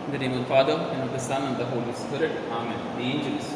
In the name of the Father, and of the Son, and of the Holy Spirit. Amen. The angels.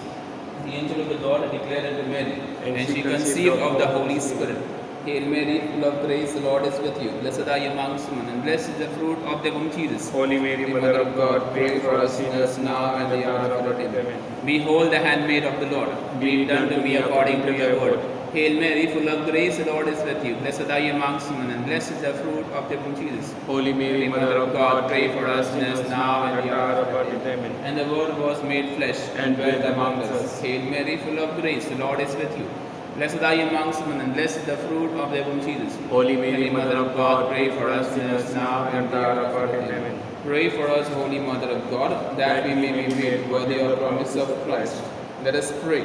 The angel of the Lord declared unto Mary, and she conceived of the Holy Spirit. Hail Mary, full of grace, the Lord is with you. Blessed are you amongst women, and blessed is the fruit of thy womb, Jesus. Holy Mary, Mother of God, pray for us sinners now and at the hour of our death. Amen. Behold the handmaid of the Lord. Be it done to me according to your word. Hail Mary, full of grace, the Lord is with you. Blessed are you amongst women, and blessed is the fruit of thy womb, Jesus. Holy Mary, Mother of God, pray for us sinners now and at the hour of our death. Amen. And the Word was made flesh and dwelt among us. Hail Mary, full of grace, the Lord is with you. Blessed are you amongst women, and blessed is the fruit of thy womb, Jesus. Holy Mary, Mother of God, pray for us sinners now and at the hour of our death. Amen. Pray for us, Holy Mother of God, that we may be made worthy of the promise of Christ. Let us pray.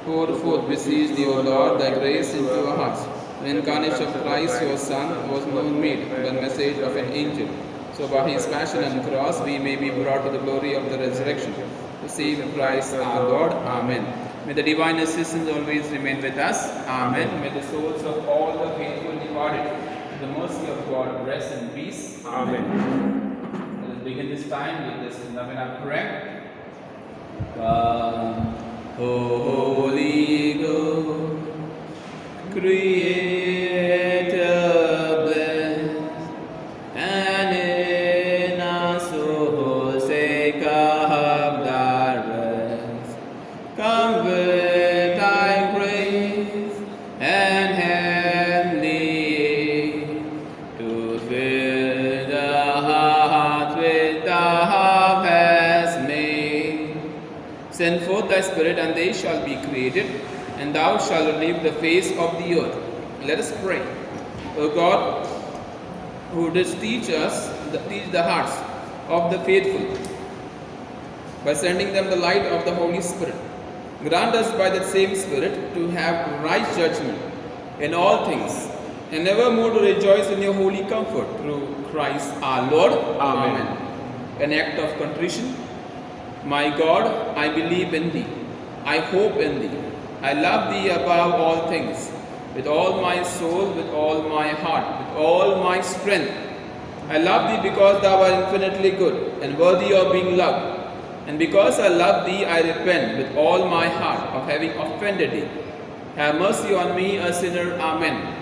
Pour forth, beseech thee, O Lord, thy grace into our hearts. The incarnation of Christ, your Son, was known made by the message of an angel. So by his passion and cross, we may be brought to the glory of the resurrection. To save Christ our Lord. Amen. May the divine assistance always remain with us. Amen. May the souls of all the faithful departed, to the mercy of God, rest in peace. Amen. Let us begin this time with this novena prayer. Come, O Holy Ghost, Creator blessed, and in us who forsake of thy rest, come with thy grace and heavenly aid, to fill the heart with thou hast made. Send forth thy Spirit, and they shall be created, and thou shalt relieve the face of the earth. Let us pray. O God, who didst teach the hearts of the faithful by sending them the light of the Holy Spirit, grant us by that same Spirit to have right judgment in all things, and evermore to rejoice in your holy comfort through Christ our Lord. Amen. An act of contrition. My God, I believe in thee. I hope in thee. I love thee above all things, with all my soul, with all my heart, with all my strength. I love thee because thou art infinitely good and worthy of being loved. And because I love thee, I repent with all my heart of having offended thee. Have mercy on me, a sinner. Amen.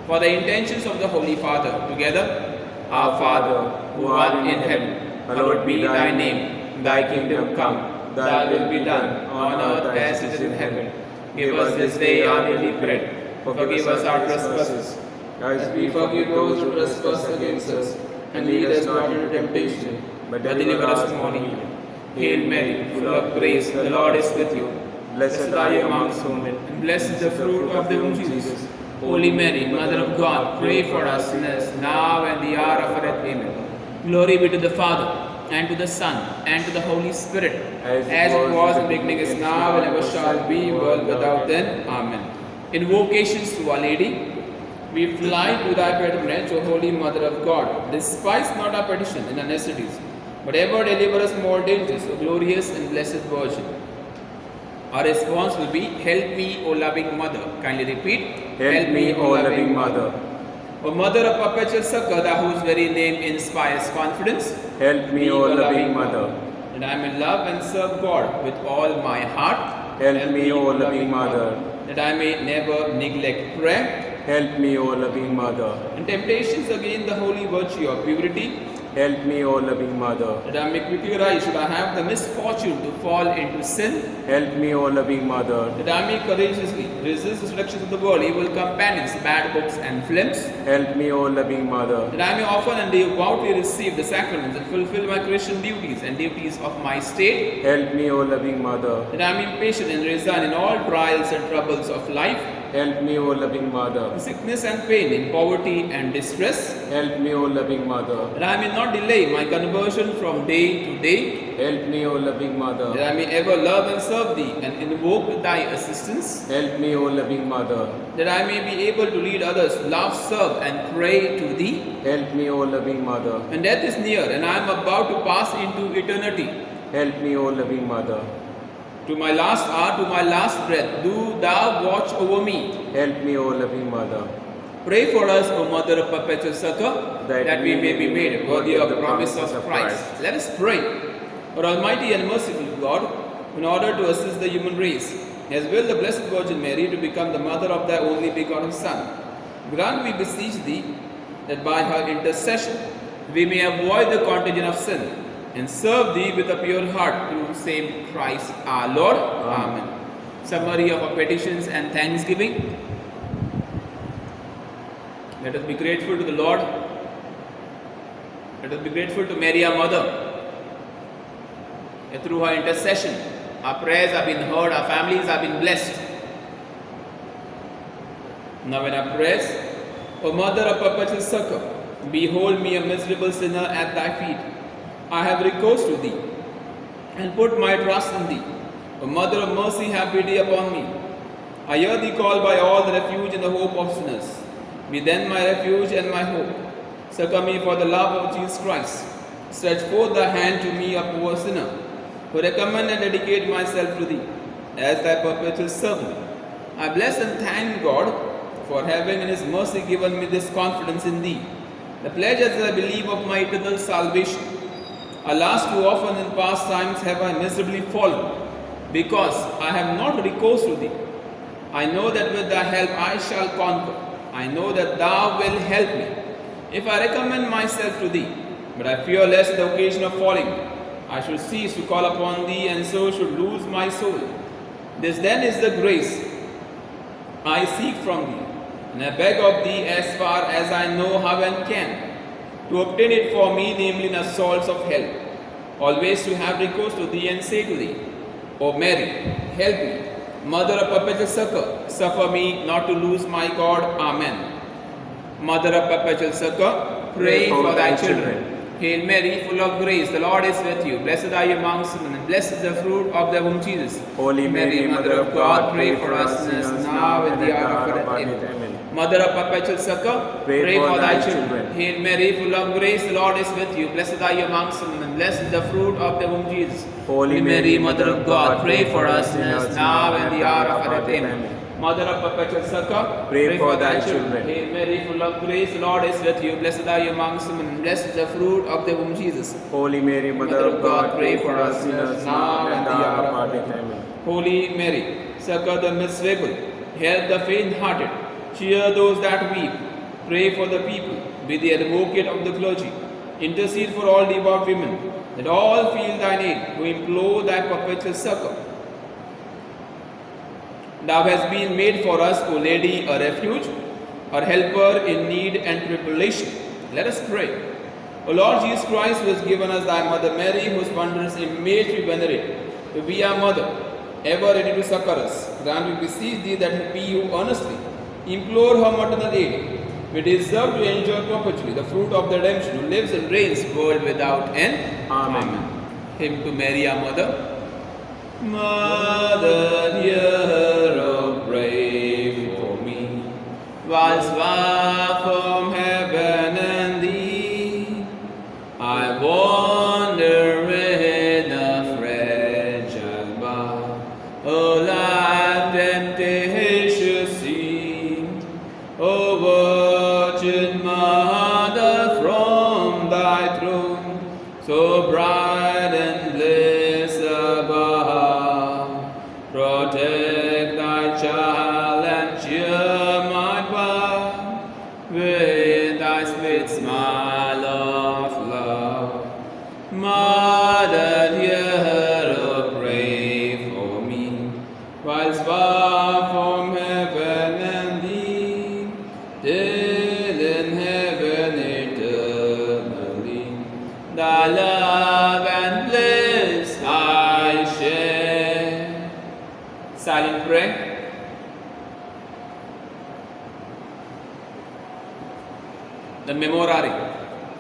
For the intentions of the Holy Father, together. Our Father, who art in heaven, hallowed be thy name. Thy kingdom come, thy will be done, on earth as it is in heaven. Give us this day our daily bread. Forgive us our trespasses, as we forgive those who trespass against us. And lead us not into temptation, but deliver us from evil. Hail Mary, full of grace, the Lord is with you. Blessed are you amongst women, And blessed is the fruit of the womb, Jesus. Holy Mary, Mother of God, pray for us sinners, now and the hour of our death. Amen. Glory be to the Father, and to the Son, and to the Holy Spirit, as it was in the beginning, is now, and ever shall be, world without end. Amen. Invocations to Our Lady. We fly to thy patronage, O Holy Mother of God. Despise not our petition in our necessities, but ever deliver us from all dangers, O glorious and blessed Virgin. Our response will be, Help me, O loving Mother. Kindly repeat. Help me, O loving Mother. O Mother of perpetual succor, thou whose very name inspires confidence. Help me, O loving Mother. And I may love and serve God with all my heart. Help me, O loving Mother. That I may never neglect prayer. Help me, O loving Mother. And temptations against the holy virtue of purity. Help me, O loving Mother. That I may quickly rise should I have the misfortune to fall into sin. Help me, O loving Mother. That I may courageously resist the seductions of the world, evil companions, bad books and films. Help me, O loving Mother. That I may often and devoutly receive the sacraments and fulfill my Christian duties and duties of my state. Help me, O loving Mother. That I may be patient and resign in all trials and troubles of life, Help me, O loving Mother. in sickness and pain, in poverty and distress. Help me, O loving Mother. That I may not delay my conversion from day to day. Help me, O loving Mother. That I may ever love and serve thee and invoke thy assistance. Help me, O loving Mother. That I may be able to lead others, love, serve and pray to thee. Help me, O loving Mother. And death is near, and I am about to pass into eternity. Help me, O loving Mother. To my last hour, to my last breath, do thou watch over me. Help me, O loving Mother. Pray for us, O Mother of Perpetual Succor, that we may be made worthy of the promise of Christ. Let us pray. O Almighty and merciful God, in order to assist the human race, He has willed the Blessed Virgin Mary to become the mother of Thy only begotten Son. Grant, we beseech Thee, that by her intercession we may avoid the contagion of sin and serve Thee with a pure heart through same Christ our Lord. Amen. Summary of our petitions and thanksgiving. Let us be grateful to the Lord. Let us be grateful to Mary, our Mother. And through her intercession, our prayers have been heard, our families have been blessed. Now in our prayers, O Mother of Perpetual Succor, behold me a miserable sinner at Thy feet. I have recourse to Thee and put my trust in Thee. O Mother of mercy, have pity upon me. I hear Thee called by all the refuge and the hope of sinners. Be then my refuge and my hope. Succor me for the love of Jesus Christ. Stretch forth Thy hand to me, a poor sinner, who recommend and dedicate myself to Thee as Thy perpetual servant. I bless and thank God for having in His mercy given me this confidence in Thee, the pledge as I believe of my eternal salvation. Alas, too often in past times have I miserably fallen, because I have not recourse to Thee. I know that with Thy help I shall conquer. I know that Thou wilt help me, if I recommend myself to Thee. But I fear lest on the occasion of falling, I should cease to call upon Thee, and so should lose my soul. This then is the grace I seek from Thee, and I beg of Thee as far as I know how and can, to obtain it for me, namely in assaults of hell, always to have recourse to Thee and say to Thee, O Mary, help me. Mother of Perpetual Succor, suffer me not to lose my God. Amen. Mother of Perpetual Succor, pray for Thy children. Hail Mary, full of grace, the Lord is with you. Blessed are you amongst women, and blessed is the fruit of thy womb, Jesus. Holy Mary, Mother of God, pray for us sinners now and the hour of our death. Amen. Mother of Perpetual Succor, pray for Thy children. Hail Mary, full of grace, the Lord is with you. Blessed are you amongst women, and blessed is the fruit of the womb, Jesus. Holy Mary, Mother of God, pray for us sinners now and the hour of our death. Amen. Mother of Perpetual Succor, pray for Thy children. Hail Mary, full of grace, the Lord is with you. Blessed are you amongst women, and blessed is the fruit of the womb, Jesus. Holy Mary, Mother of God, pray for us sinners now and the hour of our death. Amen. Holy Mary, succor the miserable, help the faint-hearted, cheer those that weep, pray for the people, be the advocate of the clergy, intercede for all devout women, that all feel Thine aid, who implore Thy perpetual succor. Thou hast been made for us, O Lady, a refuge, a helper in need and tribulation. Let us pray. O Lord Jesus Christ, who has given us Thy Mother Mary, whose wondrous image we venerate, to be our mother, ever ready to succor us, grant we beseech Thee that we who earnestly implore her maternal aid, we deserve to enjoy perpetually the fruit of the redemption, who lives and reigns world without end. Amen. Hymn to Mary, our Mother. Mother dear, oh pray for me, whilst far from heaven and Thee, I wander in a fragile bower, O life temptation seen, O Virgin Mother from Thy throne, so bright and bliss above. Protect Thy child and cheer my power with Thy sweet smile of love. Mother dear, oh pray for me, whilst far from heaven and Thee, till in heaven eternally Thy love and bliss I share. Silent prayer. The Memorare.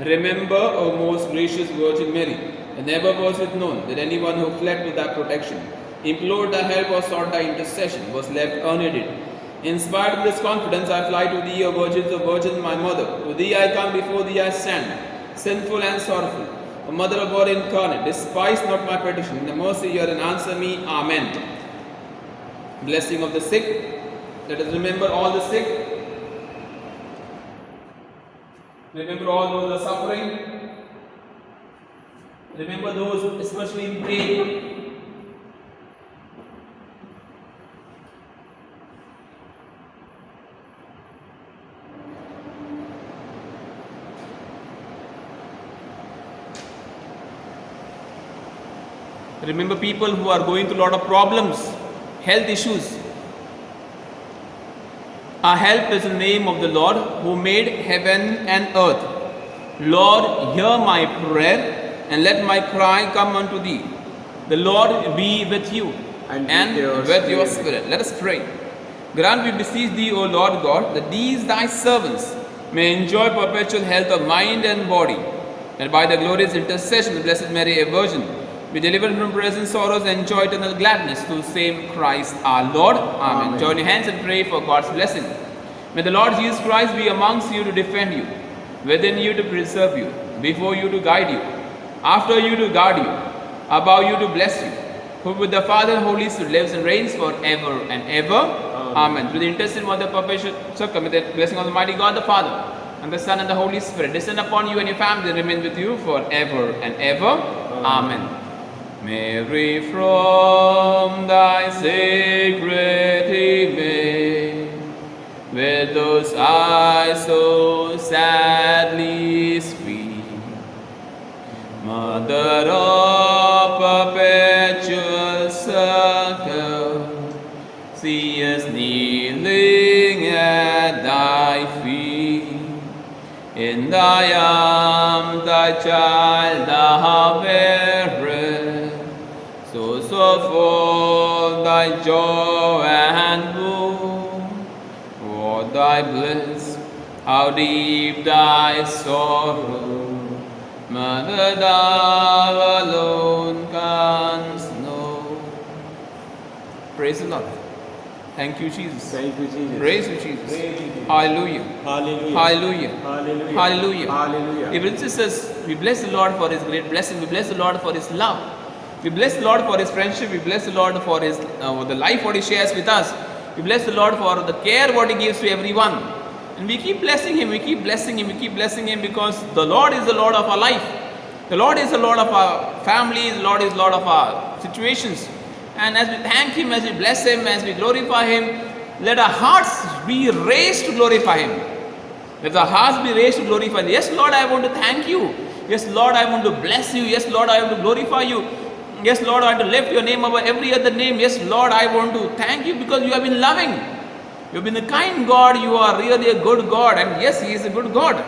Remember, O most gracious Virgin Mary, that never was it known that anyone who fled to Thy protection, implored Thy help or sought Thy intercession, was left unaided. In spite of this confidence, I fly to Thee, O Virgin, my Mother. To Thee I come, before Thee I stand, sinful and sorrowful. O Mother of God incarnate, despise not my petition. In the mercy hear and answer me. Amen. Blessing of the sick. Let us remember all the sick. Remember all those are suffering. Remember those especially in pain. Remember people who are going through a lot of problems, health issues. Our help is in the name of the Lord who made heaven and earth. Lord, hear my prayer and let my cry come unto thee. The Lord be with you and with your spirit. Let us pray. Grant, we beseech thee, O Lord God, that these thy servants may enjoy perpetual health of mind and body, and by the glorious intercession of the Blessed Mary, a Virgin, be delivered from present sorrows and enjoy eternal gladness through same Christ our Lord. Amen. Amen. Join your hands and pray for God's blessing. May the Lord Jesus Christ be amongst you to defend you, within you to preserve you, before you to guide you, after you to guard you, above you to bless you, who with the Father and Holy Spirit lives and reigns forever and ever. Amen. Through the intercession of the perpetual circle, may the blessing of Almighty God the Father and the Son and the Holy Spirit descend upon you and your family and remain with you forever and ever. Amen. Mary, from thy sacred image, with those eyes so sadly sweet, Mother of perpetual circle, see us kneeling at thy feet. In thy arms thy child thou bearest, so full thy joy and boon. What thy bliss, how deep thy sorrow, Mother, thou alone canst know. Praise the Lord. Thank you, Jesus. Thank you, Jesus. Praise you, Jesus. Praise you, Jesus. Hallelujah. Hallelujah. Hallelujah. Hallelujah. Hallelujah. Hallelujah. Brothers and sisters, we bless the Lord for His great blessing. We bless the Lord for His love. We bless the Lord for His friendship. We bless the Lord for His the life what He shares with us. We bless the Lord for the care what He gives to everyone. And we keep blessing Him. We keep blessing Him. We keep blessing Him because the Lord is the Lord of our life. The Lord is the Lord of our families. The Lord is Lord of our situations. And as we thank Him, as we bless Him, as we glorify Him, let our hearts be raised to glorify Him. Let our hearts be raised to glorify Him. Yes, Lord, I want to thank you. Yes, Lord, I want to bless you. Yes, Lord, I want to glorify you. Yes, Lord, I want to lift your name above every other name. Yes, Lord, I want to thank you because you have been loving. You have been a kind God. You are really a good God. And yes, He is a good God.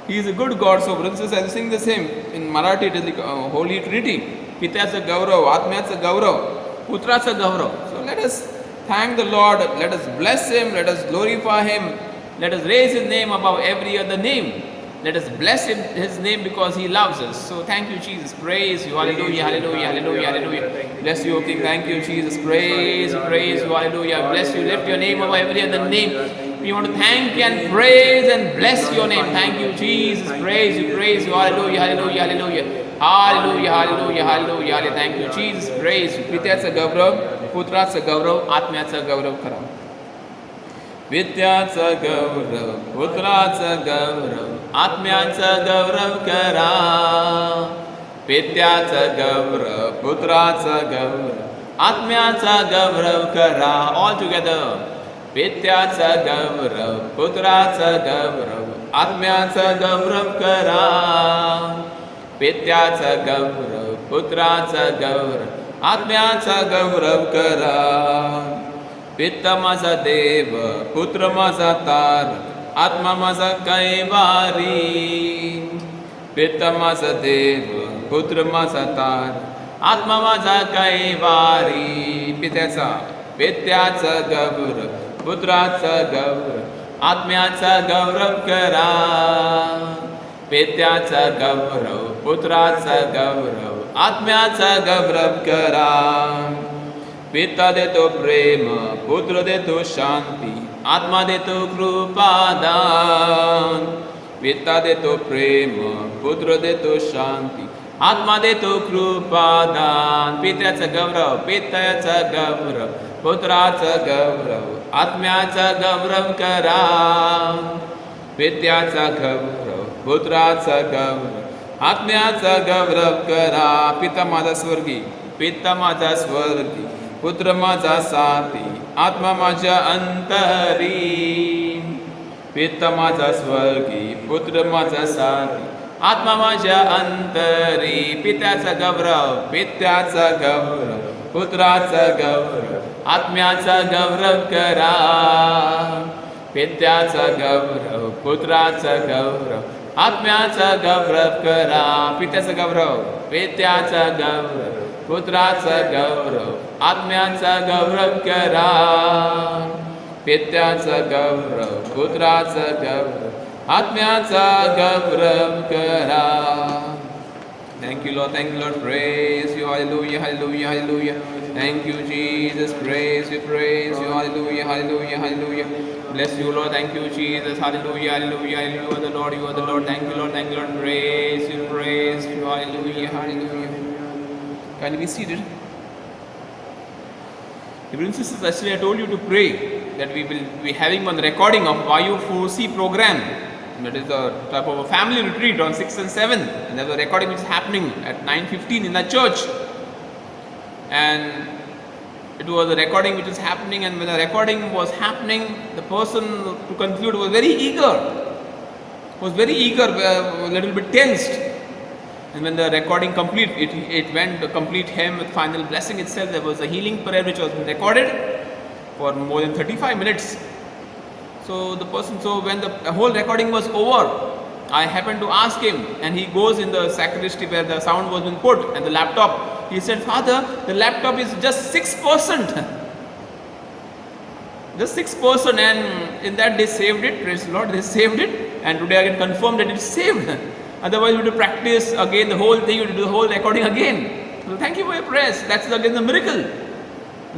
He is a good God. So, brothers and sisters, I sing the same. In Marathi, it is the Holy Trinity. Pityacha Gaurav, Atmyacha Gaurav, Putracha Gaurav. So, let us thank the Lord. Let us bless Him. Let us glorify Him. Let us raise His name above every other name. Let us bless His name because He loves us. So thank you, Jesus. Praise you. Hallelujah, hallelujah, hallelujah, hallelujah. Bless you, O King. Thank you, Jesus. Praise you, hallelujah. Bless you. Lift your name above every other name. We want to thank and praise and bless your name. Thank you, Jesus. Praise you, hallelujah, hallelujah, hallelujah. Hallelujah, hallelujah, hallelujah, hallelujah. Thank you, Jesus. Praise you. Pityacha Gaurav, Putracha Gaurav, Atmyacha Gaurav Karav. Vidyacha Gaurav, Putracha Gaurav, Atmyacha Gaurav Kara. Vidyacha Gaurav, Putracha Gaurav, Atmyacha Gaurav Kara. All together. Vidyacha Gaurav, Putracha Gaurav, Atmyacha Gaurav Kara. Vidyacha Gaurav, Putracha Gaurav, Atmyacha Gaurav Kara. Pitta maza deva, putra maza tar, atma maza kaivari. Pitta maza deva, putra maza tar, atma maza kaivari. Pityacha Gaurav, Putracha Gaurav, Atmyacha Gaurav Kara. Pityacha Gaurav, Putracha Gaurav, Atmyacha Gaurav Kara. Pitta deto prema, putra deto shanti, atma deto krupadan. Pitta deto prema, putra deto shanti, atma deto krupadan. Pityacha Gaurav, Pityacha Gaurav, Putracha Gaurav, Atmyacha Gaurav Kara. Pityacha Gaurav, पुत्राचा गौरव आत्म्याचा गौरव करा. पिता माझा स्वर्गी, पिता माझा स्वर्गी, पुत्र माझा साथी, आत्मा माझ्या अंतरी. पिता माझा स्वर्गी, पुत्र माझा साथी, आत्मा माझ्या अंतरी. पित्याचा गौरव, पित्याचा गौरव, पुत्राचा गौरव, आत्म्याचा गौरव करा. पित्याचा गौरव, पुत्राचा गौरव, आत्म्याचा गौरव करा. पित्याचा गौरव, पित्याचा गौरव, पुत्राचा गौरव, आत्म्याचा गौरव करा. पित्याचा गौरव, पुत्राचा गौरव, आत्म्याचा गौरव करा. Thank you, Lord. Thank you, Lord. Praise you. Hallelujah. Hallelujah. Hallelujah. Thank you, Jesus. Praise you. Praise you. Hallelujah. Hallelujah. Hallelujah. Bless you, Lord. Thank you, Jesus. Hallelujah. Hallelujah. Hallelujah. You are the Lord. You are the Lord. Thank you, Lord. Thank you, Lord. Praise you. Praise you. Hallelujah. Hallelujah. Can you be seated? Brothers and sisters, yesterday I told you to pray that we will be having one recording of YU4C program. That is a type of a family retreat on 6th and 7th. And there's a recording which is happening at 9:15 in the church. And it was a recording which is happening, and when the recording was happening, the person to conclude was very eager. A little bit tensed. And when the recording complete, it went to complete hymn with final blessing itself. There was a healing prayer which was recorded for more than 35 minutes. So when the whole recording was over, I happened to ask him, and he goes in the sacristy where the sound was being put and the laptop. He said, "Father, the laptop is just 6%. Just 6%, and in that they saved it. Praise the Lord, they saved it, and today I can confirm that it's saved. Otherwise, you have to practice again the whole thing, you have to do the whole recording again. So thank you for your prayers. That's again the miracle.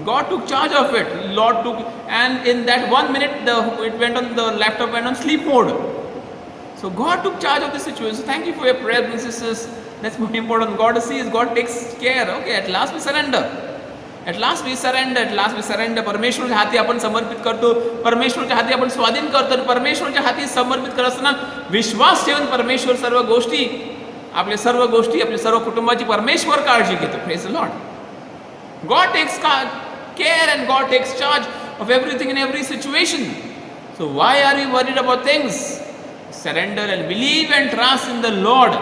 God took charge of it. Lord took, and in that 1 minute, it went on, the laptop went on sleep mode. So God took charge of the situation. So thank you for your prayers, brothers and sisters. That's more important. God sees, God takes care. Okay, at last we surrender. At last we surrender. परमेश्वराच्या हाती आपण समर्पित करतो. परमेश्वराच्या हाती आपण स्वाधीन करतो. परमेश्वराच्या हाती समर्पित करत असताना विश्वास ठेवून परमेश्वर सर्व गोष्टी, आपल्या सर्व कुटुंबाची परमेश्वर काळजी घेतो. Praise the Lord. God takes care and God takes charge of everything in every situation. So why are we worried about things? Surrender and believe and trust in the Lord.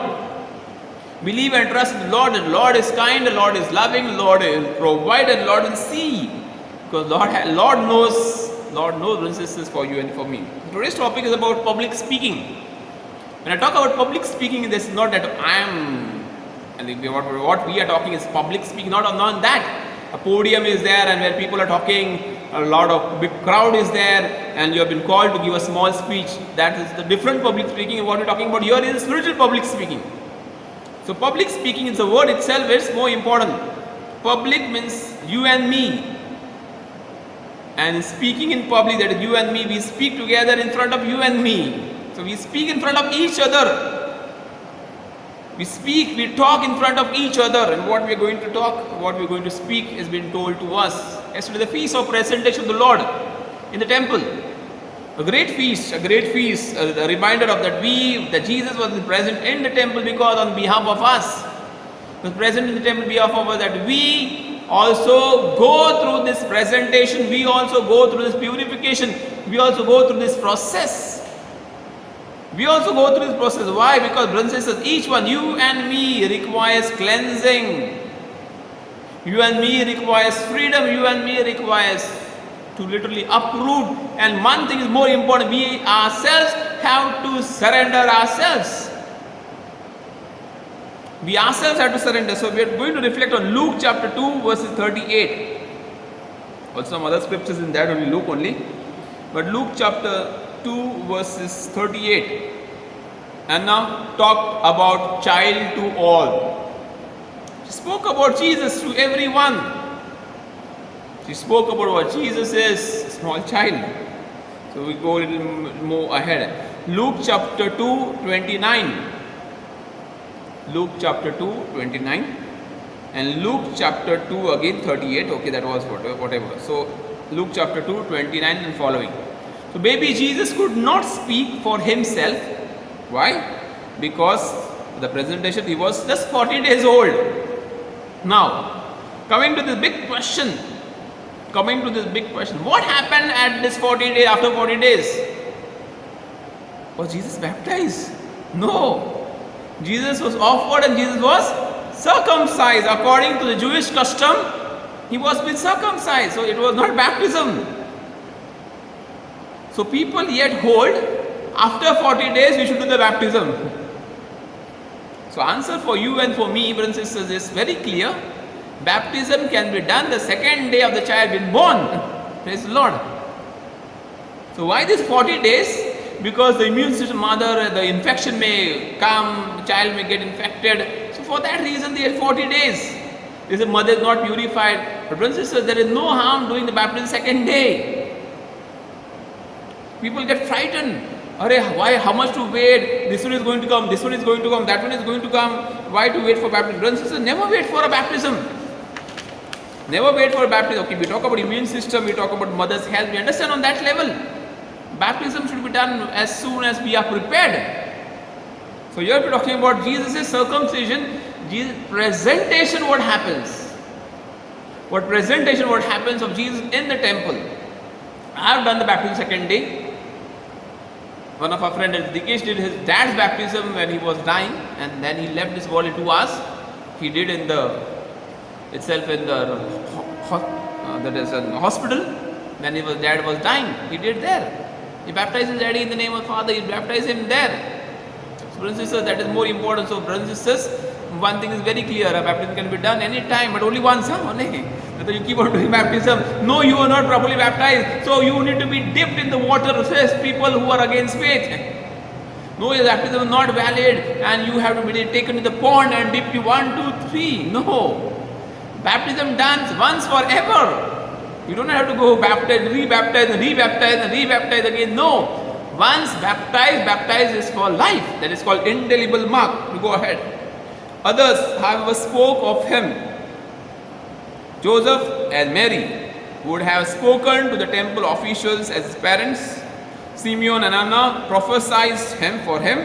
Believe and trust in the Lord. The Lord is kind, the Lord is loving, the Lord will provide, and the Lord will see. Because Lord knows this is for you and for me. Today's topic is about public speaking. When I talk about public speaking, this is not that what we are talking is public speaking, not on that. A podium is there, and where people are talking, a lot of big crowd is there, and you have been called to give a small speech. That is the different public speaking. What we are talking about here is spiritual public speaking. So public speaking is the word itself is more important. Public means you and me. And speaking in public, that is you and me, we speak together in front of you and me. So we speak in front of each other. We talk in front of each other, and what we are going to talk, what we are going to speak is being told to us. Yesterday, the feast of presentation of the Lord in the temple. A great feast, a reminder of that Jesus was present in the temple because on behalf of us, was present in the temple on behalf of us, that we also go through this presentation, we also go through this purification, we also go through this process. Why? Because brothers and sisters, each one, you and me, requires cleansing. You and me requires freedom. You and me requires to literally uproot. And one thing is more important, we ourselves have to surrender ourselves. We ourselves have to surrender. So we are going to reflect on Luke chapter 2 verses 38. Also some other scriptures in that, only Luke only. But Luke chapter 2 verses 38. And now talk about child to all. She spoke about Jesus to everyone. She spoke about what Jesus is, a small child. So we go a little more ahead. Luke chapter 2, 29. Luke chapter 2, 29. And Luke chapter 2 again 38. Okay, that was whatever. So Luke chapter 2, 29 and following. So baby Jesus could not speak for himself. Why? because the presentation, he was just 40 days old. Now, coming to this big question, what happened at this 40 days, after 40 days? Was Jesus baptized? No. Jesus was offered and Jesus was circumcised. According to the Jewish custom, he was been circumcised. So it was not baptism. So people yet hold, after 40 days we should do the baptism. So answer for you and for me, brothers and sisters, is very clear. Baptism can be done the second day of the child being born. Praise the Lord. So why this 40 days? Because the immune system, the infection may come, the child may get infected. So for that reason they had 40 days. If the mother is not purified. But brothers and sisters, there is no harm doing the baptism second day. People get frightened. Why? How much to wait? This one is going to come, this one is going to come, that one is going to come. Why to wait for baptism? Brothers and sisters, never wait for a baptism. Never wait for a baptism. Okay, we talk about immune system, we talk about mother's health, we understand on that level. Baptism should be done as soon as we are prepared. So here we are talking about Jesus' circumcision, Jesus' presentation, what happens? What presentation, what happens of Jesus in the temple? I have done the baptism second day. One of our friends, Dikesh, did his dad's baptism when he was dying, and then he left this world in 2 hours. He did in the hospital when his dad was dying. He did there. He baptized his daddy in the name of Father. He baptized him there. So brothers and sisters, that is more important. So brothers and sisters, one thing is very clear: a baptism can be done any time, but only once. Only. So you keep on doing baptism. No, you are not properly baptized. So you need to be dipped in the water. Says people who are against faith. No, your baptism is not valid, and you have to be taken to the pond and dipped 1, 2, 3. No, baptism done once forever. You don't have to go baptize, rebaptize, and rebaptize, and rebaptize again. No, once baptized is for life. That is called indelible mark. You go ahead. Others, however, spoke of him. Joseph and Mary would have spoken to the temple officials as his parents. Simeon and Anna prophesied him for him,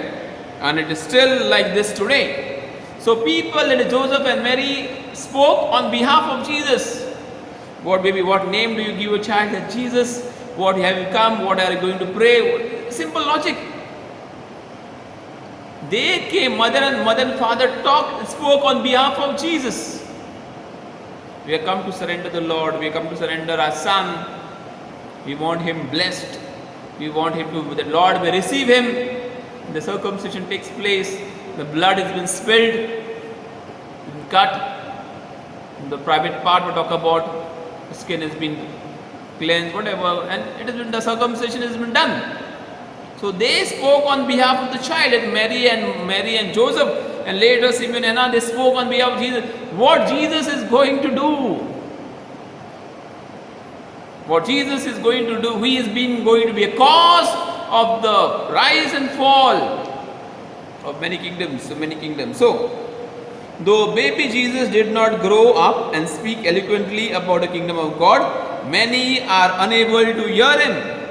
and it is still like this today. So people like Joseph and Mary spoke on behalf of Jesus. What name do you give a child? That Jesus. What have you come? What are you going to pray? Simple logic. They came, mother and father spoke on behalf of Jesus. We have come to surrender the Lord. We have come to surrender our son. We want him blessed. We want him to, the Lord may receive him. The circumcision takes place. The blood has been spilled, cut. The private part we talk about. The skin has been cleansed, whatever, and it has been, the circumcision has been done. So they spoke on behalf of the child, like Mary and Joseph, and later Simeon and Anna, they spoke on behalf of Jesus. What Jesus is going to do? What Jesus is going to do? He is going to be a cause of the rise and fall of many kingdoms. So, though baby Jesus did not grow up and speak eloquently about the kingdom of God, many are unable to hear him.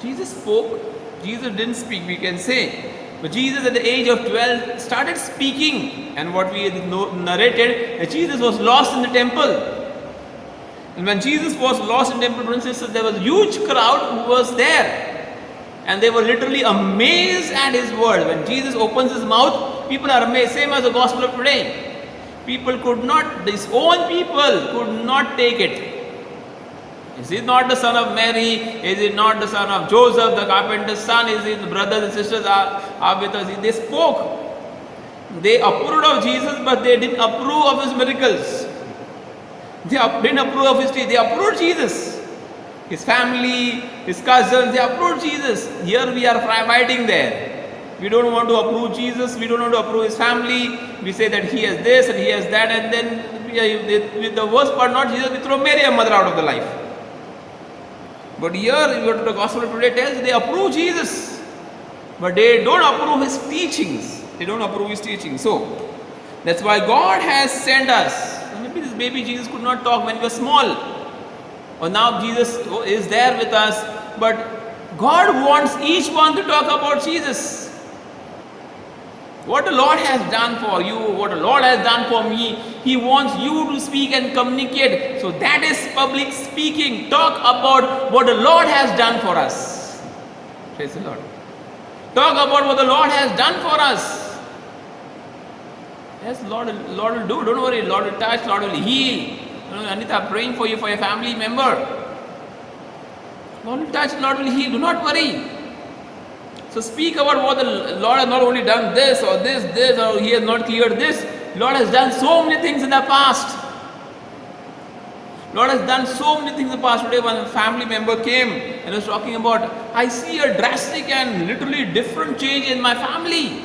Jesus spoke, Jesus didn't speak, we can say. But Jesus at the age of 12 started speaking, and what we narrated, that Jesus was lost in the temple. And when Jesus was lost in the temple, brothers and sisters, there was a huge crowd who was there. And they were literally amazed at his word. When Jesus opens his mouth, people are amazed. Same as the gospel of today. People could not, his own people could not take it. Is he not the son of Mary? Is he not the son of Joseph, the carpenter's son? Is he the brothers and sisters are with us? They spoke. They approved of Jesus, but they didn't approve of his miracles. They didn't approve of his teaching. They approved Jesus. His family, his cousins, they approved Jesus. Here we are fighting there. We don't want to approve Jesus. We don't want to approve his family. We say that he has this and he has that, and then the worst part, not Jesus, we throw Mary, a mother, out of the life. But here, if you go to the gospel of today, tells they approve Jesus, but they don't approve his teachings. They don't approve his teachings. So that's why God has sent us. Maybe this baby Jesus could not talk when he was small, or now Jesus is there with us. But God wants each one to talk about Jesus. What the Lord has done for you, what the Lord has done for me, He wants you to speak and communicate. So that is public speaking. Talk about what the Lord has done for us. Praise the Lord. Talk about what the Lord has done for us. Yes, Lord will do. Don't worry. Lord will touch. Lord will heal. Anita, praying for you, for your family member. Lord will touch. Lord will heal. Do not worry. So speak about what the Lord has not only done this, or He has not cleared this. Lord has done so many things in the past. Lord has done so many things in the past. Today when a family member came and was talking about, I see a drastic and literally different change in my family.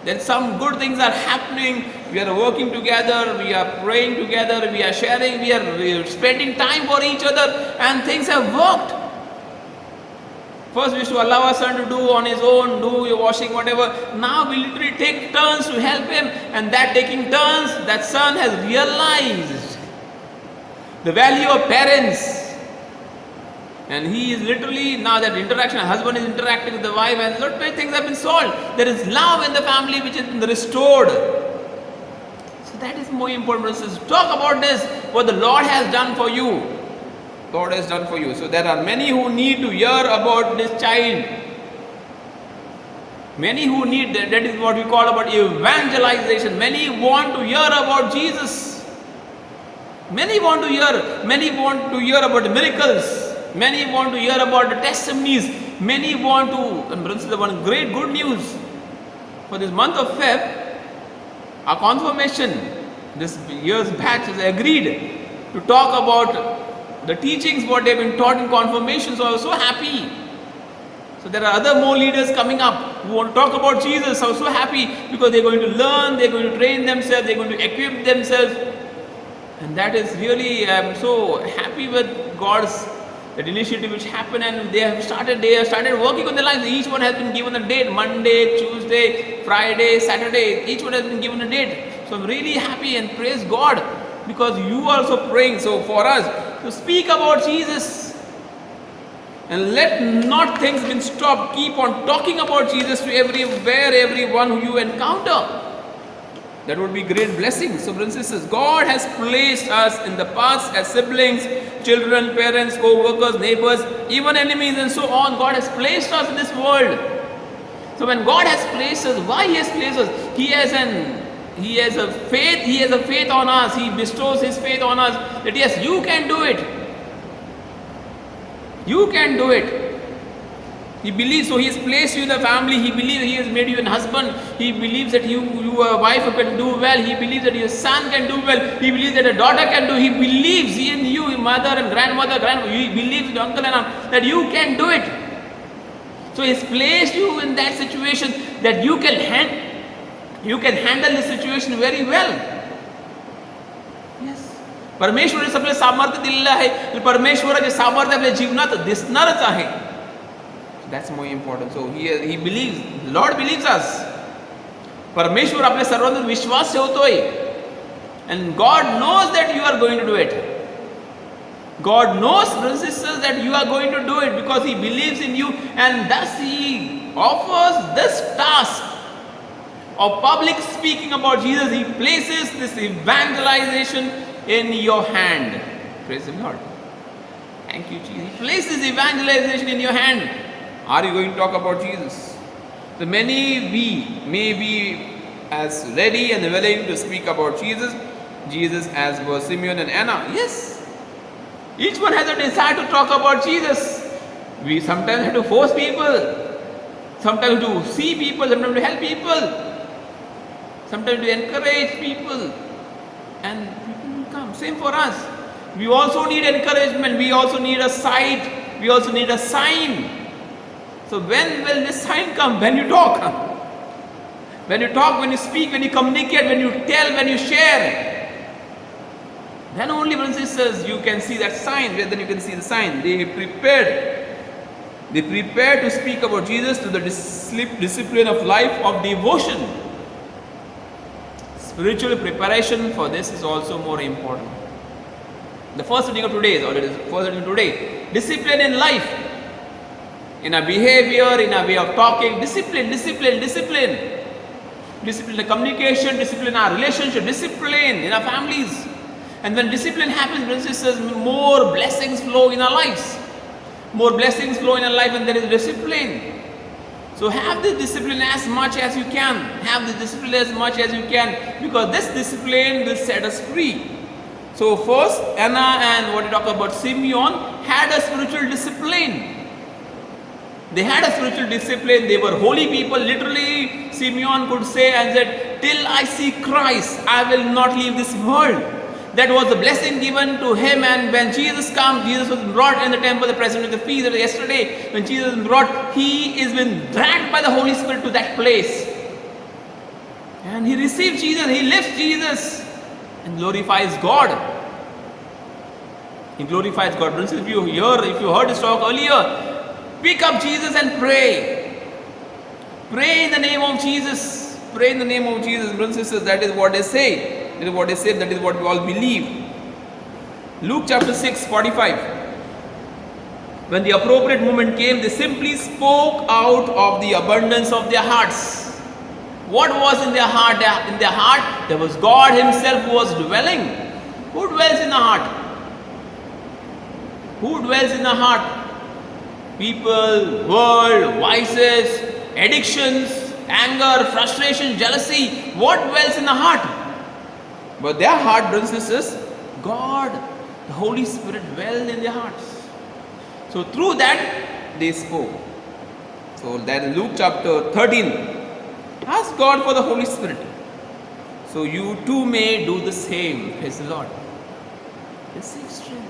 Then some good things are happening. We are working together, we are praying together, we are sharing, we are spending time for each other, and things have worked. First we used to allow our son to do on his own, do your washing, whatever. Now we literally take turns to help him, and that taking turns, that son has realized the value of parents. And he is literally, now that interaction, husband is interacting with the wife, and lot many things have been solved. There is love in the family which has been restored. So that is more important. Talk about this, what the Lord has done for you. God has done for you. So there are many who need to hear about this child. Many who need, that is what we call about evangelization. Many want to hear about Jesus. Many want to hear about the miracles. Many want to hear about the testimonies. Many want to, and brothers, one great good news for this month of Feb, our confirmation, this year's batch has agreed to talk about the teachings what they have been taught in confirmation. So I was so happy. So there are other more leaders coming up who want to talk about Jesus. I was so happy because they are going to learn, they are going to train themselves, they are going to equip themselves. And that is really, I am so happy with God's that initiative which happened, and they have started working on their lives. Each one has been given a date, Monday, Tuesday, Friday, Saturday. Each one has been given a date. So I'm really happy and praise God because you are also praying. So for us to speak about Jesus, and let not things be stopped. Keep on talking about Jesus to everywhere, everyone who you encounter. That would be great blessing. So brothers and sisters, God has placed us in the past as siblings, children, parents, co-workers, neighbors, even enemies and so on. God has placed us in this world. So when God has placed us, why He has placed us? He has a faith on us. He bestows His faith on us that yes, you can do it. You can do it. He believes, so He has placed you in the family. He believes He has made you a husband. He believes that you are a wife who can do well. He believes that your son can do well. He believes that a daughter can do. He believes in you, your mother and grandmother, He believes in your uncle and aunt that you can do it. So He has placed you in that situation that you can handle the situation very well. Yes. परमेश्वराने आपल्याला सामर्थ्य दिलेलं आहे. परमेश्वराचे सामर्थ्य आपल्या जीवनात दिसणारच आहे. That's more important. So he believes, Lord believes us. परमेश्वर आपल्या सर्वांवर विश्वास ठेवतोय. And God knows that you are going to do it. God knows, brothers and sisters, that you are going to do it because He believes in you, and thus He offers this task of public speaking about Jesus. He places this evangelization in your hand. Praise the Lord. Thank you, Jesus. He places evangelization in your hand. Are you going to talk about Jesus? So many may be as ready and willing to speak about Jesus as were Simeon and Anna. Yes. Each one has a desire to talk about Jesus. We sometimes have to force people, sometimes to see people, sometimes to help people, sometimes to encourage people, and people will come. Same for us. We also need encouragement. We also need a sight. We also need a sign. So when will this sign come? When you talk. When you talk, when you speak, when you communicate, when you tell, when you share. Then only, brothers and sisters, you can see that sign. Then you can see the sign. They prepared to speak about Jesus through the discipline of life of devotion. Spiritual preparation for this is also more important. The first reading of today is already first reading today. Discipline in life. in our behavior, in our way of talking. Discipline, discipline, discipline. Discipline in communication, discipline in our relationship, discipline in our families. And when discipline happens, brothers and sisters, more blessings flow in our lives. More blessings flow in our life when there is discipline. So have this discipline as much as you can. Have this discipline as much as you can, because this discipline will set us free. So first, Anna and what we talk about Simeon had a spiritual discipline. They had a spiritual discipline. They were holy people. Literally, Simeon could say and said, till I see Christ, I will not leave this world. That was the blessing given to him. And when Jesus comes, Jesus was brought in the temple, the presence of the feast of yesterday. When Jesus was brought, he is been dragged by the Holy Spirit to that place. And he receives Jesus, he lifts Jesus and glorifies God. He glorifies God. Brothers, if you heard this talk earlier, pick up Jesus and pray. Pray in the name of Jesus. Pray in the name of Jesus. Brothers and sisters, that is what they say. That is what they say. That is what we all believe. Luke chapter 6, 45. When the appropriate moment came, they simply spoke out of the abundance of their hearts. What was in their heart? In their heart, there was God himself who was dwelling. Who dwells in the heart? Who dwells in the heart? People, world, vices, addictions, anger, frustration, jealousy. What dwells in the heart? But their heart, brothers and sisters, God, the Holy Spirit dwelled in their hearts. So through that, they spoke. So that is Luke chapter 13. Ask God for the Holy Spirit. So you too may do the same. Praise the Lord. Receive strength.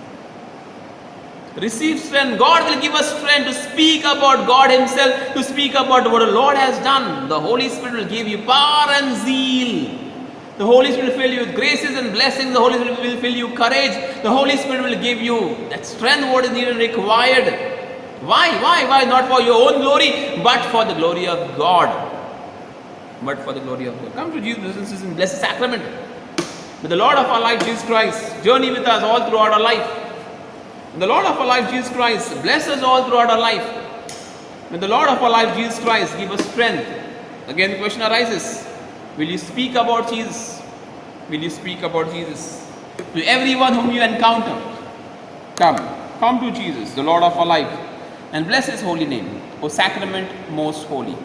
Receive strength. God will give us strength to speak about God himself, to speak about what the Lord has done. The Holy Spirit will give you power and zeal. The Holy Spirit will fill you with graces and blessings. The Holy Spirit will fill you courage. The Holy Spirit will give you that strength what is needed and required. Why? Not for your own glory, but for the glory of God. But for the glory of God. Come to Jesus in blessed sacrament. May the Lord of our life, Jesus Christ, journey with us all throughout our life. May the Lord of our life, Jesus Christ, bless us all throughout our life. May the Lord of our life, Jesus Christ, give us strength. Again, the question arises. Will you speak about Jesus? Will you speak about Jesus? To everyone whom you encounter, come to Jesus, the Lord of our life, and bless his holy name. O sacrament most holy.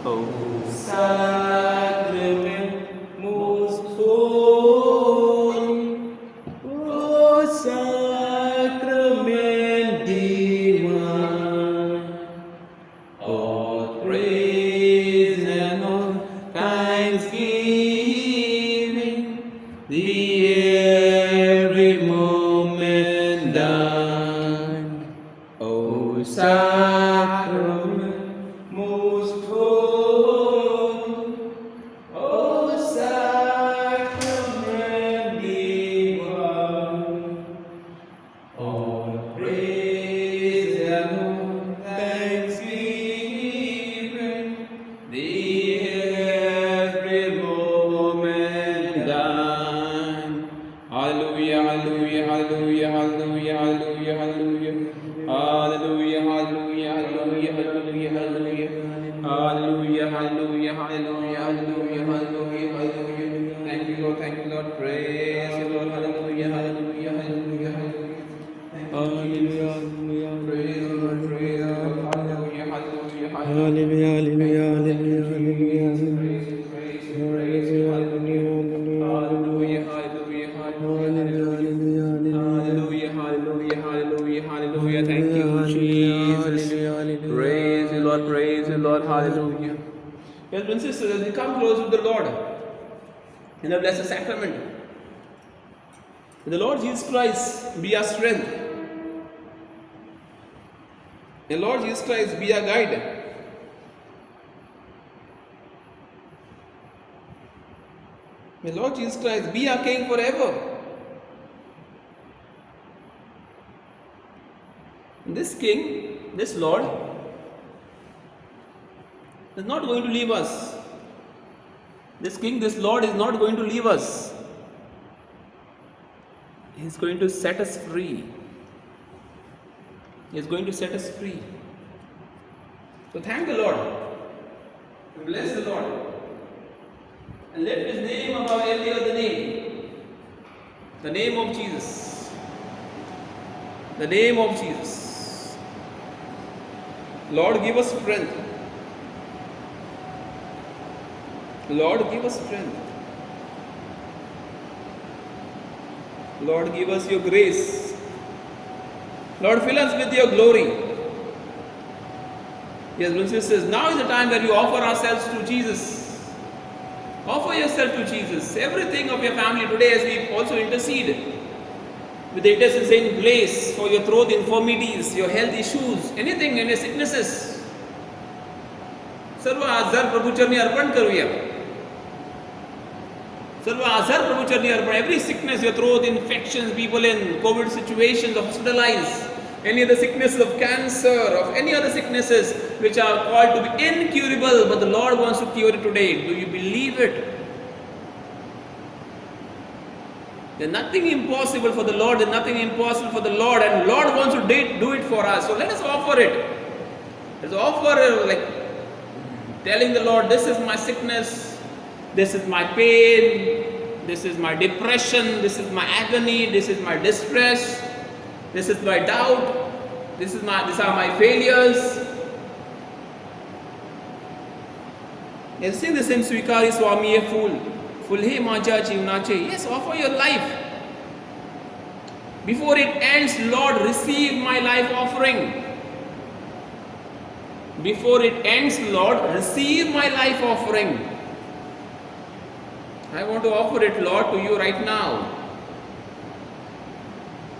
O sacrament most holy. O sacrament divine. All praise and all thanksgiving, the every moment thine. O sacrament most holy, O sacrament divine. All praise and all thanksgiving, the every moment thine. Hallelujah, hallelujah, hallelujah, hallelujah, hallelujah, hallelujah. Hallelujah, hallelujah, hallelujah, hallelujah, hallelujah. Hallelujah, hallelujah, hallelujah, hallelujah, hallelujah, hallelujah. Thank you, Lord, praise you, Lord, hallelujah, hallelujah, hallelujah, hallelujah. Hallelujah, hallelujah, praise you, Lord, praise you, Lord, hallelujah, hallelujah, hallelujah, hallelujah, hallelujah, hallelujah, praise you, hallelujah, hallelujah, hallelujah, hallelujah, hallelujah, hallelujah, hallelujah, thank you, Jesus, praise you, Lord, hallelujah. Yes, brothers and sisters, as we come close with the Lord in the blessed sacrament, may the Lord Jesus Christ be our strength. May the Lord Jesus Christ be our guide. May the Lord Jesus Christ be our King forever. And this King, this Lord, is not going to leave us. This King, this Lord is not going to leave us. He is going to set us free. He is going to set us free. So thank the Lord. Bless the Lord. And lift His name above every other name. The name of Jesus. The name of Jesus. Lord, give us strength. Lord, give us strength. Lord, give us your grace. Lord, fill us with your glory. Yes, brothers and sisters, now is the time where you offer ourselves to Jesus. Offer yourself to Jesus. Everything of your family today, as we also intercede with the intercession in place for your throat infirmities, your health issues, anything, any sicknesses. सर्व आजार प्रभु चरणी अर्पण करूया. सर्व आजार प्रभु चरणी अर्पण. Every sickness, your throat infections, people in COVID situations, hospitalized, any other sicknesses of cancer, of any other sicknesses which are called to be incurable, but the Lord wants to cure it today. Do you believe it? There's nothing impossible for the Lord. There's nothing impossible for the Lord, and Lord wants to do it for us. So let us offer it. Let's offer like telling the Lord, this is my sickness, this is my pain, this is my depression, this is my agony, this is my distress, this is my doubt, these are my failures. You sing this hymn, Svikari Swami, a fool. Full he maja jivnache. Yes, offer your life. Before it ends, Lord, receive my life offering. Before it ends, Lord, receive my life offering. I want to offer it, Lord, to you right now.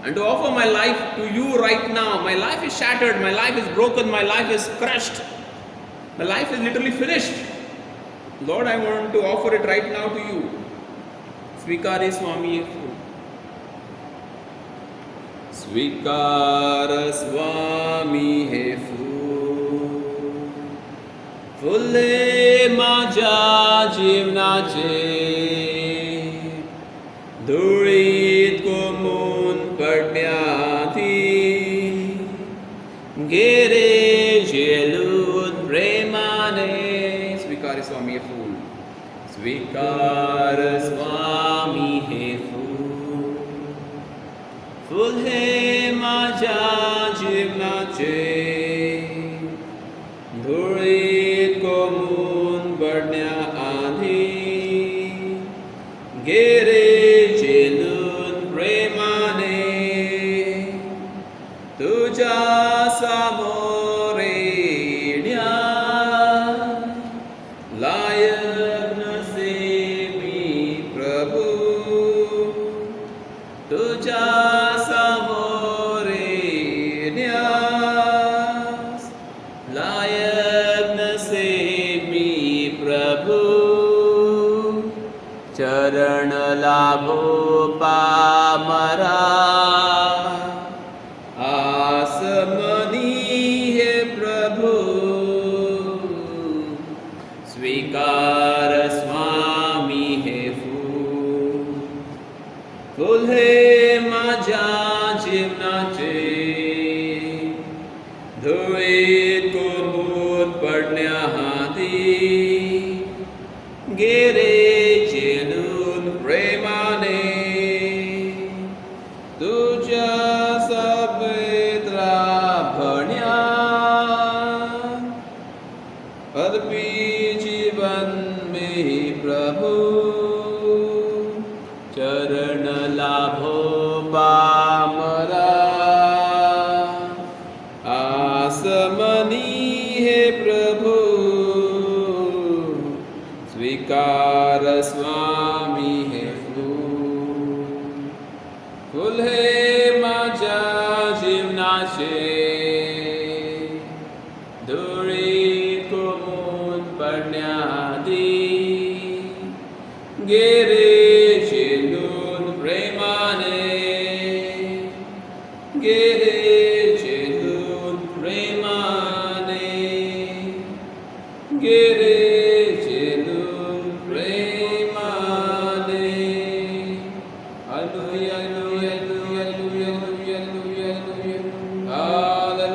And to offer my life to you right now. My life is shattered, my life is broken, my life is crushed. My life is literally finished. Lord, I want to offer it right now to you. Svikare Swami. Svikara Swami he fool. Fulle maja jivnache. Durit komun padmyati. Gere jelud premane. Svikara Swami a fool. Svikara Swami he fool. Full he maja jivnache. Dhurit komun badnya adhi. Gere jelun premane. Tuja samore dhyan. Layak nasebi Prabhu. Tuja samore dhyan. Layak nasebi Prabhu. Charan labho pamara. Asamani he Prabhu. Svikara Swami he fool. Full he maja jivnache. Dhurit komun padnya hati. Gere jelun premane. Tuja sabedra bhanya. Arpi जीवन में प्रभु चरण लाभो पामरा आसमनी है प्रभु स्वीकार स्वामी है फूल है माझा जीवनाचे दुरीत कोमुन पडण्याआधी गेरे चेंदून प्रेमाने गेरे चेंदून प्रेमाने गेरे चेंदून प्रेमाने hallelujah hallelujah hallelujah hallelujah hallelujah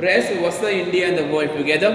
Praise to Vasa, India and the world together.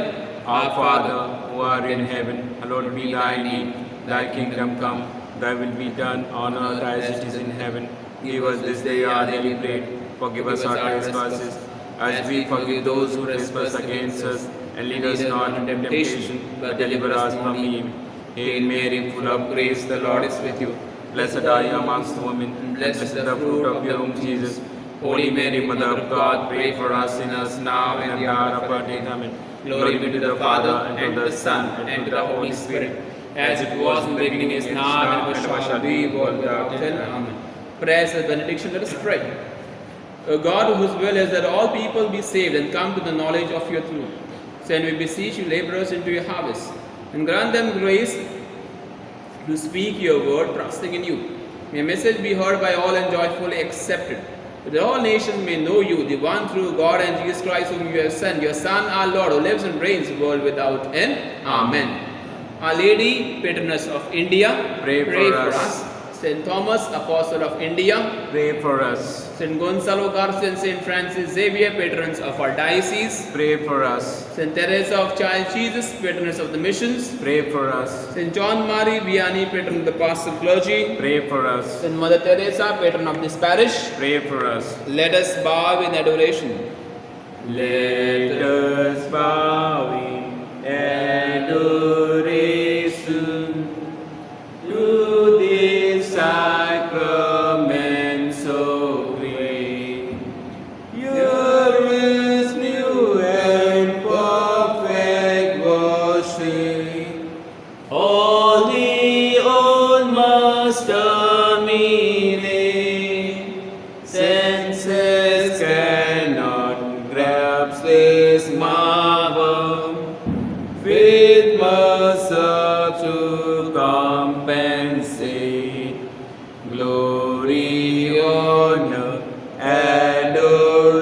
Our Father, who art in heaven, hallowed be thy name. Thy kingdom come, thy will be done on earth as it is in heaven. Give us this day our daily bread. Forgive us our trespasses, as we forgive those who trespass against us. And lead us not into temptation, but deliver us from evil. Hail Mary, full of grace, the Lord is with you. Blessed are you amongst women, and blessed is the fruit of your womb, Jesus. Holy Mary, Mother of God, pray for us sinners now and at the hour of our death. Amen. Glory be to the Father, and to the Son, and to the Holy Spirit, as it was in the beginning, is now, and ever shall be, world without end. Amen. Prayers and benediction, let us pray. O God, whose will is that all people be saved and come to the knowledge of your truth, send, we beseech you, laborers into your harvest, and grant them grace to speak your word, trusting in you. May your message be heard by all and joyfully accepted, that all nations may know you, the one true God, and Jesus Christ, whom you have sent, your Son, our Lord, who lives and reigns world without end. Amen. Our Lady, patroness of India, Pray for us. Saint Thomas, Apostle of India, Pray for us. Saint Gonzalo Garcia and Saint Francis Xavier, patrons of our diocese, Pray for us. Saint Teresa of Child Jesus, patroness of the missions, Pray for us. Saint John Marie Vianney, patron of the pastoral clergy, Pray for us. Saint Mother Teresa, patron of this parish. Pray for us. Let us bow in adoration. Let us bow in adoration to this sacrament so great. Here is new and perfect worship. All the old must terminate. Senses cannot grasp this marvel. Faith must serve to compensate. Glory, honor, adoration.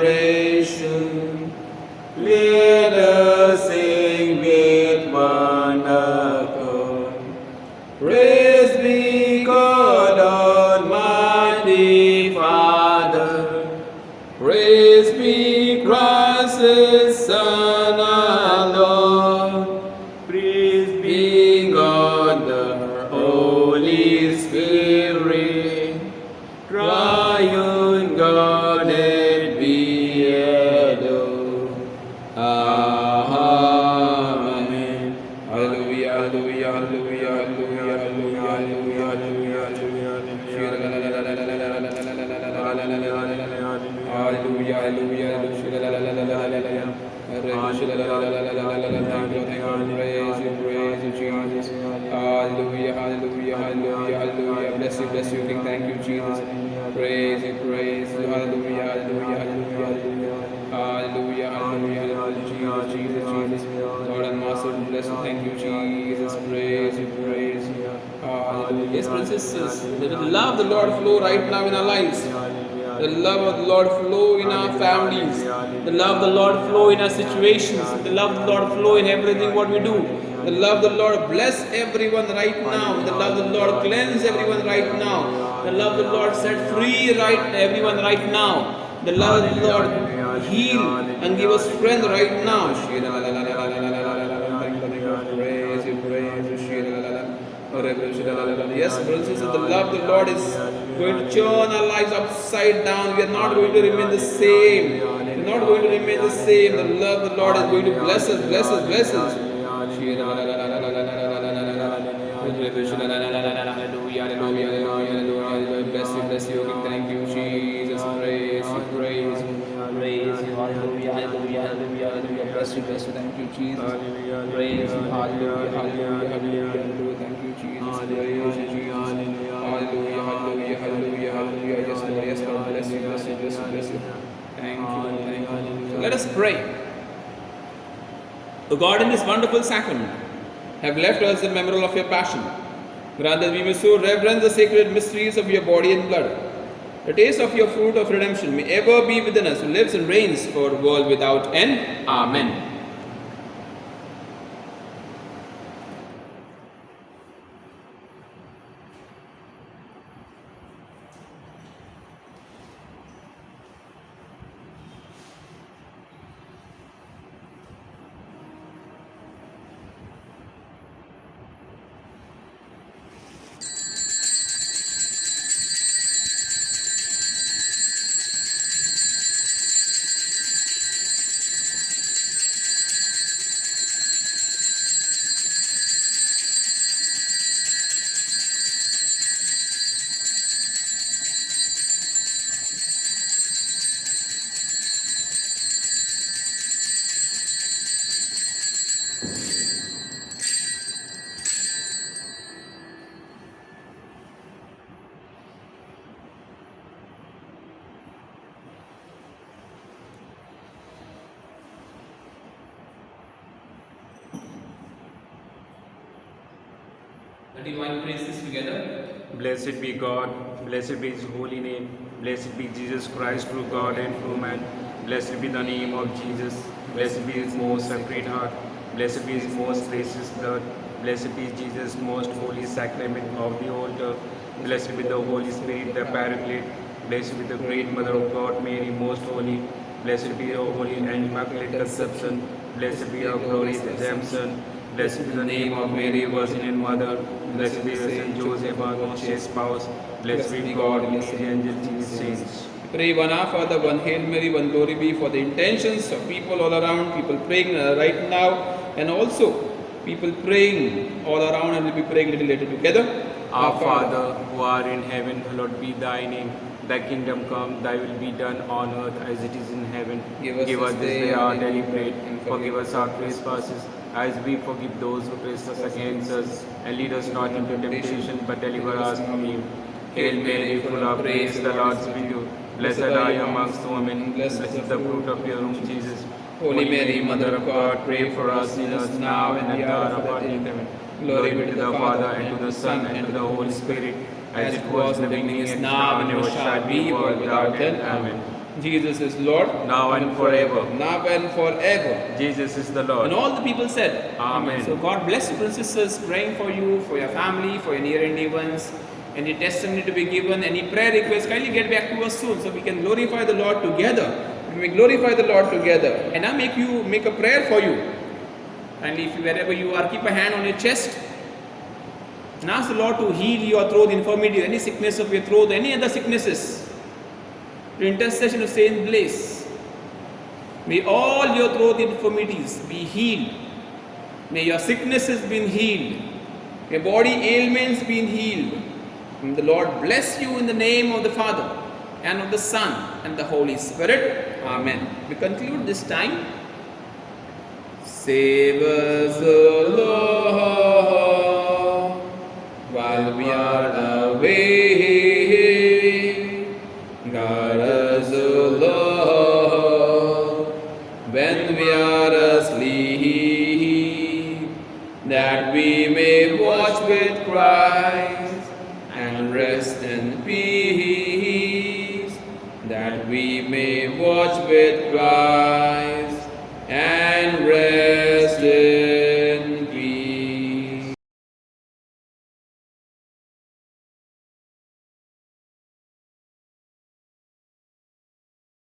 Let us sing with one accord. Praise be God Almighty Father. Praise be Christ His Son our Lord. Praise be God the Holy Spirit. Triune Godhead be adored. Amen. Hallelujah, hallelujah, hallelujah, hallelujah, hallelujah, hallelujah, hallelujah, hallelujah, hallelujah, hallelujah. Bless you, King. Thank you, Jesus. Praise you, hallelujah, hallelujah, hallelujah, hallelujah, hallelujah, hallelujah, Jesus. Lord and Master, bless you. Thank you, Jesus. Praise you, hallelujah. Yes, brothers and sisters, let the love of the Lord flow right now in our lives. The love of the Lord flow in our families. The love of the Lord flow in our situations. The love of the Lord flow in everything what we do. The love of the Lord bless everyone right now. The love of the Lord cleanse everyone right now. The love of the Lord set free everyone right now. The love of the Lord heal and give us strength right now. Praise you, yes, brothers and sisters, the love of the Lord is going to turn our lives upside down. We are not going to remain the same. We are not going to remain the same. The love of the Lord is going to bless us. Bless you. Thank you, Jesus. Praise you. Hallelujah. Bless you. Thank you, Jesus. Praise you. Hallelujah. Thank you, Jesus. Praise you, Hallelujah. Yes, Lord. Bless you. Thank you. Let us pray. O God, in this wonderful sacrament, have left us the memorial of your passion. Grant that we may so reverence the sacred mysteries of your body and blood. The taste of your fruit of redemption may ever be within us, who lives and reigns for the world without end. Amen. the divine praises together. Blessed be God, blessed be His holy name, blessed be Jesus Christ, true God and true man. Blessed be the name of Jesus, blessed be His most sacred heart, blessed be His most precious blood, blessed be Jesus' most holy sacrament of the altar, blessed be the Holy Spirit, the Paraclete, blessed be the great Mother of God, Mary, most holy, blessed be your holy and immaculate conception, blessed be your glorious redemption, blessed be the name of Mary, Virgin and Mother, blessed be Saint Joseph, our most chaste spouse, blessed be God, blessed be angels, and His saints. Pray one Our Father, one Hail Mary, one Glory be for the intentions of people all around, people praying right now, and also people praying all around, and we'll be praying a little later together. Our Father, who art in heaven, hallowed be thy name. Thy kingdom come, thy will be done on earth as it is in heaven. Give us Give us this this day day our our daily daily bread, bread, and forgive us our trespasses, as we forgive those who trespass against us. And lead us not into temptation, but deliver us from evil. Hail Mary, full of grace, the Lord is with you. Blessed are you amongst women, blessed is the fruit of your womb, Jesus. Holy Mary, Mother of God, pray for us sinners now and at the hour of our death. Amen. Glory be to the Father, and to the Son, and to the Holy Spirit, as it was in the beginning, is now, and ever shall be, world without end. Amen. Jesus is Lord, Now and forever. now and forever. Jesus is the Lord. And all the people said, Amen. So God bless you, princesses, praying for you, for your family, for your near and dear ones. Any testimony to be given, any prayer request, kindly get back to us soon so we can glorify the Lord together. We glorify the Lord together. And I make a prayer for you. Kindly, if wherever you are, keep a hand on your chest and ask the Lord to heal your throat infirmity, any sickness of your throat, any other sicknesses. The intercession of Saint Blaise. May all your throat infirmities be healed. May your sicknesses be healed. May body ailments be healed. May the Lord bless you in the name of the Father and of the Son and the Holy Spirit. Amen. We conclude this time. Save us, O Lord, while we are away. Guard us, O Lord, when we are asleep, that we may watch with Christ and rest in peace, that we may watch with Christ